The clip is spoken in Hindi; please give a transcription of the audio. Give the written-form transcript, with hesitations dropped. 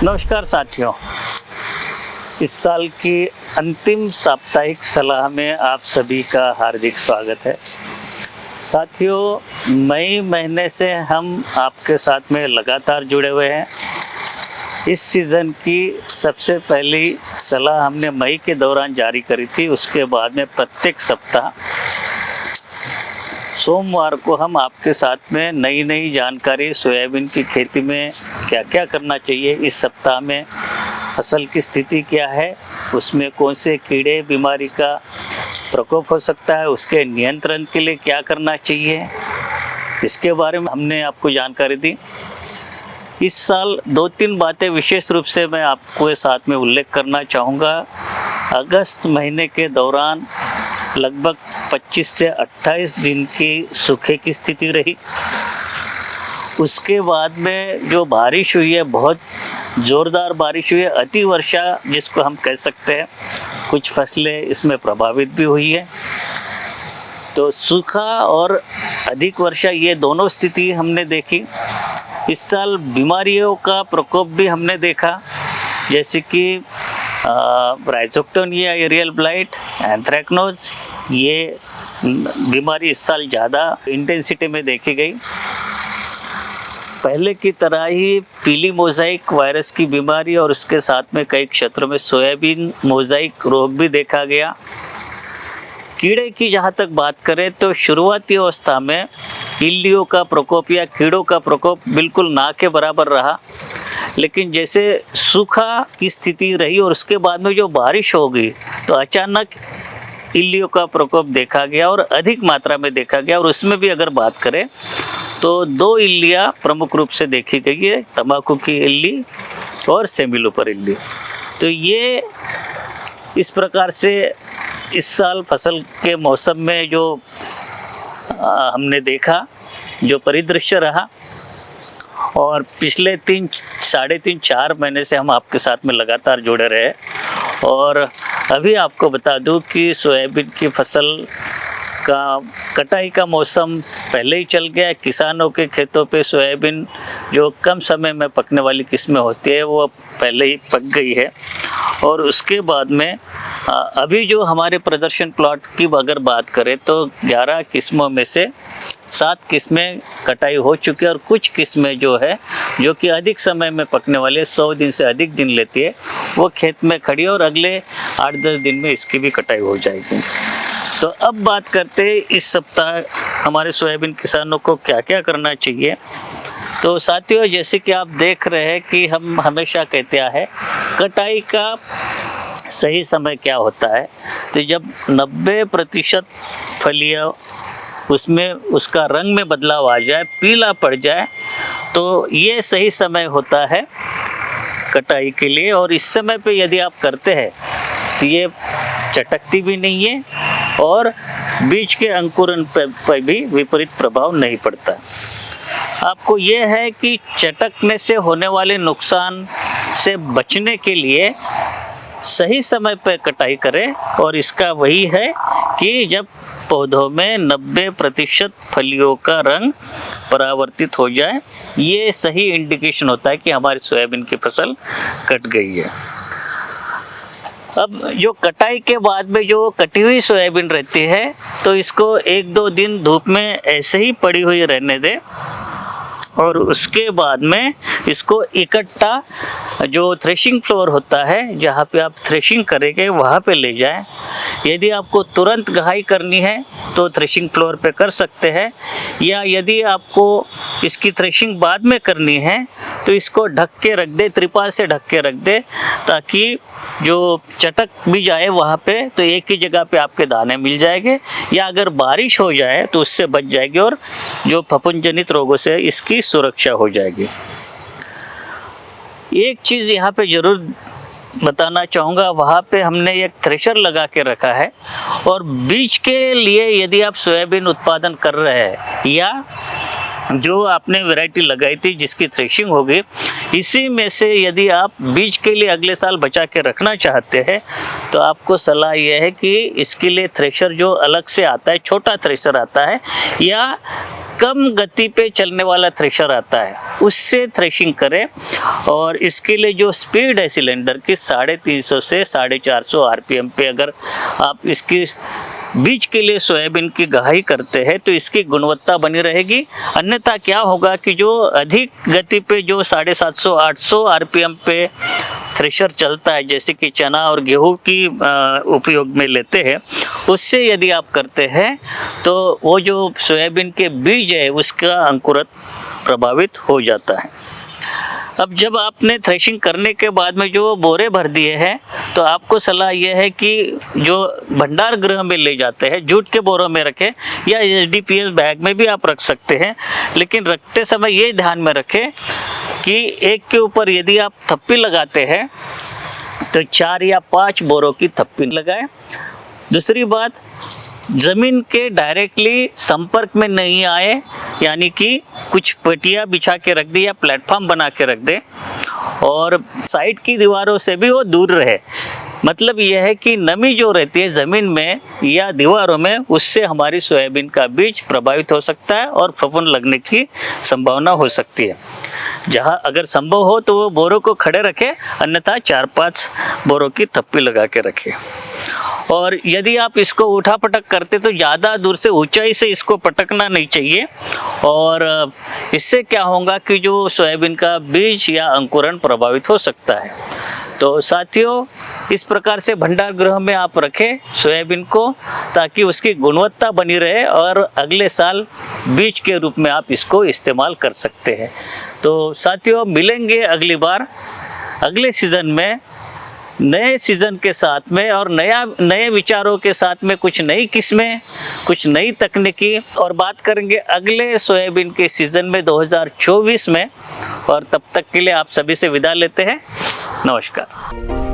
नमस्कार साथियों, इस साल की अंतिम साप्ताहिक सलाह में आप सभी का हार्दिक स्वागत है। साथियों, मई महीने से हम आपके साथ में लगातार जुड़े हुए हैं। इस सीज़न की सबसे पहली सलाह हमने मई के दौरान जारी करी थी। उसके बाद में प्रत्येक सप्ताह सोमवार को हम आपके साथ में नई जानकारी सोयाबीन की खेती में क्या क्या करना चाहिए, इस सप्ताह में फसल की स्थिति क्या है, उसमें कौन से कीड़े बीमारी का प्रकोप हो सकता है, उसके नियंत्रण के लिए क्या करना चाहिए, इसके बारे में हमने आपको जानकारी दी। इस साल 2-3 बातें विशेष रूप से मैं आपको साथ में उल्लेख करना चाहूँगा। अगस्त महीने के दौरान लगभग 25 से 28 दिन की सूखे की स्थिति रही। उसके बाद में जो बारिश हुई है, बहुत ज़ोरदार बारिश हुई है, अति वर्षा जिसको हम कह सकते हैं। कुछ फसलें इसमें प्रभावित भी हुई है। तो सूखा और अधिक वर्षा, ये दोनों स्थिति हमने देखी। इस साल बीमारियों का प्रकोप भी हमने देखा, जैसे कि राइजोक्टोनिया एरियल ब्लाइट, एंथ्रेक्नोज, ये बीमारी इस साल ज़्यादा इंटेंसिटी में देखी गई। पहले की तरह ही पीली मोज़ाइक वायरस की बीमारी और उसके साथ में कई क्षेत्रों में सोयाबीन मोज़ाइक रोग भी देखा गया। कीड़े की जहाँ तक बात करें तो शुरुआती अवस्था में इल्लियों का प्रकोप या कीड़ों का प्रकोप बिल्कुल ना के बराबर रहा, लेकिन जैसे सूखा की स्थिति रही और उसके बाद में जो बारिश हो गई तो अचानक इल्लियों का प्रकोप देखा गया और अधिक मात्रा में देखा गया। और उसमें भी अगर बात करें तो 2 इल्लियाँ प्रमुख रूप से देखी गई है, तंबाकू की इल्ली और सेमिलोपर इल्ली। तो ये इस प्रकार से इस साल फसल के मौसम में जो हमने देखा, जो परिदृश्य रहा। और पिछले 3-3.5-4 महीने से हम आपके साथ में लगातार जुड़े रहे। और अभी आपको बता दूं कि सोयाबीन की फसल का कटाई का मौसम पहले ही चल गया है। किसानों के खेतों पे सोयाबीन जो कम समय में पकने वाली किस्में होती है वो पहले ही पक गई है। और उसके बाद में अभी जो हमारे प्रदर्शन प्लॉट की अगर बात करें तो 11 किस्मों में से 7 किस्में कटाई हो चुकी है और कुछ किस्में जो है जो कि अधिक समय में पकने वाले 100 दिन से अधिक दिन लेती है, वो खेत में खड़ी है और अगले 8-10 दिन में इसकी भी कटाई हो जाएगी। तो अब बात करते हैं इस सप्ताह हमारे सोयाबीन किसानों को क्या क्या करना चाहिए। तो साथियों, जैसे कि आप देख रहे हैं कि हम हमेशा कहते हैं कटाई का सही समय क्या होता है। तो जब 90% फलियाँ उसमें उसका रंग में बदलाव आ जाए, पीला पड़ जाए, तो ये सही समय होता है कटाई के लिए। और इस समय पे यदि आप करते हैं तो ये चटकती भी नहीं है और बीज के अंकुरण पर भी विपरीत प्रभाव नहीं पड़ता। आपको ये है कि चटकने से होने वाले नुकसान से बचने के लिए सही समय पर कटाई करें। और इसका वही है कि जब पौधों में 90% फलियों का रंग परावर्तित हो जाए, ये सही इंडिकेशन होता है कि हमारी सोयाबीन की फसल कट गई है। अब जो कटाई के बाद में जो कटी हुई सोयाबीन रहती है तो इसको 1-2 दिन धूप में ऐसे ही पड़ी हुई रहने दें और उसके बाद में इसको इकट्ठा जो थ्रेशिंग फ्लोर होता है जहाँ पे आप थ्रेशिंग करेंगे वहाँ पे ले जाएं। यदि आपको तुरंत घाई करनी है तो थ्रेशिंग फ्लोर पे कर सकते हैं, या यदि आपको इसकी थ्रेशिंग बाद में करनी है तो इसको ढक के रख दे, त्रिपाल से ढक के रख दे, ताकि जो चटक भी जाए वहाँ पे तो एक ही जगह पे आपके दाने मिल जाएंगे, या अगर बारिश हो जाए तो उससे बच जाएगी और जो फफूंद जनित रोगों से इसकी सुरक्षा हो जाएगी। एक चीज़ यहाँ पे ज़रूर बताना चाहूँगा, वहाँ पे हमने एक थ्रेशर लगा के रखा है। और बीज के लिए यदि आप सोयाबीन उत्पादन कर रहे हैं या जो आपने वैरायटी लगाई थी जिसकी थ्रेशिंग होगी, इसी में से यदि आप बीज के लिए अगले साल बचा के रखना चाहते हैं तो आपको सलाह यह है कि इसके लिए थ्रेशर जो अलग से आता है, छोटा थ्रेशर आता है या कम गति पे चलने वाला थ्रेशर आता है, उससे थ्रेशिंग करें। और इसके लिए जो स्पीड है सिलेंडर की 350 से 450 आरपीएम पे अगर आप इसकी बीज के लिए सोयाबीन की गहाई करते हैं तो इसकी गुणवत्ता बनी रहेगी। अन्यथा क्या होगा कि जो अधिक गति पे जो 750-800 आरपीएम पे थ्रेशर चलता है, जैसे कि चना और गेहूं की उपयोग में लेते हैं, उससे यदि आप करते हैं तो वो जो सोयाबीन के बीज है उसका अंकुरन प्रभावित हो जाता है। अब जब आपने थ्रेशिंग करने के बाद में जो बोरे भर दिए हैं तो आपको सलाह यह है कि जो भंडार गृह में ले जाते हैं जूट के बोरों में रखें या एसडीपीएस बैग में भी आप रख सकते हैं, लेकिन रखते समय ये ध्यान में रखें कि एक के ऊपर यदि आप थप्पी लगाते हैं तो 4 या 5 बोरों की थप्पी लगाएं। दूसरी बात, ज़मीन के डायरेक्टली संपर्क में नहीं आए, यानी कि कुछ पटिया बिछा के रख दे या प्लेटफॉर्म बना के रख दे और साइड की दीवारों से भी वो दूर रहे। मतलब यह है कि नमी जो रहती है ज़मीन में या दीवारों में, उससे हमारी सोयाबीन का बीज प्रभावित हो सकता है और फफूंद लगने की संभावना हो सकती है। जहां अगर संभव हो तो वो बोरों को खड़े रखें, अन्यथा 4-5 बोरों की थप्पी लगा के रखें। और यदि आप इसको उठा पटक करते तो ज़्यादा दूर से ऊंचाई से इसको पटकना नहीं चाहिए, और इससे क्या होगा कि जो सोयाबीन का बीज या अंकुरन प्रभावित हो सकता है। तो साथियों, इस प्रकार से भंडार गृह में आप रखें सोयाबीन को ताकि उसकी गुणवत्ता बनी रहे और अगले साल बीज के रूप में आप इसको इस्तेमाल कर सकते हैं। तो साथियों, मिलेंगे अगली बार अगले सीज़न में नए सीज़न के साथ में और नए विचारों के साथ में, कुछ नई किस्में, कुछ नई तकनीकी, और बात करेंगे अगले सोयाबीन के सीज़न में 2024 में। और तब तक के लिए आप सभी से विदा लेते हैं। नमस्कार।